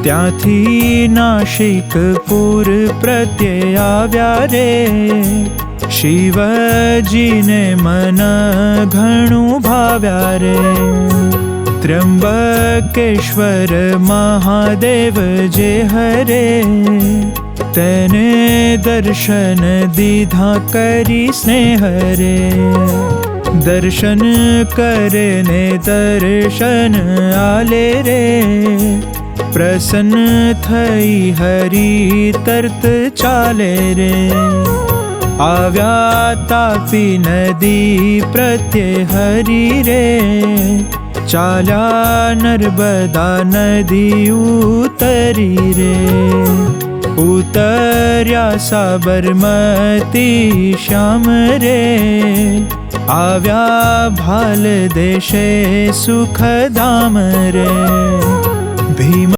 ત્યાંથી નાશિકપુર પ્રત્યે આવ્યા રે, શિવજીને મન ઘણું ભાવ્યા રે। ત્ર્યંબકેશ્વર મહાદેવ જે હરે, તેને દર્શન દીધા કરી સ્નેહ રે। દર્શન કરે ને દર્શન આલે રે, પ્રસન્ન થઈ હરિ તરત ચાલે રે। આવ્યા તાપી નદી પ્રત્યે હરિ રે, ચાલ્યા નર્મદા નદી ઉતરી રે। ઉતર્યા સાબરમતી શ્યામ રે, આવ્યા ભાલ દેશે સુખધામ રે। ભીમ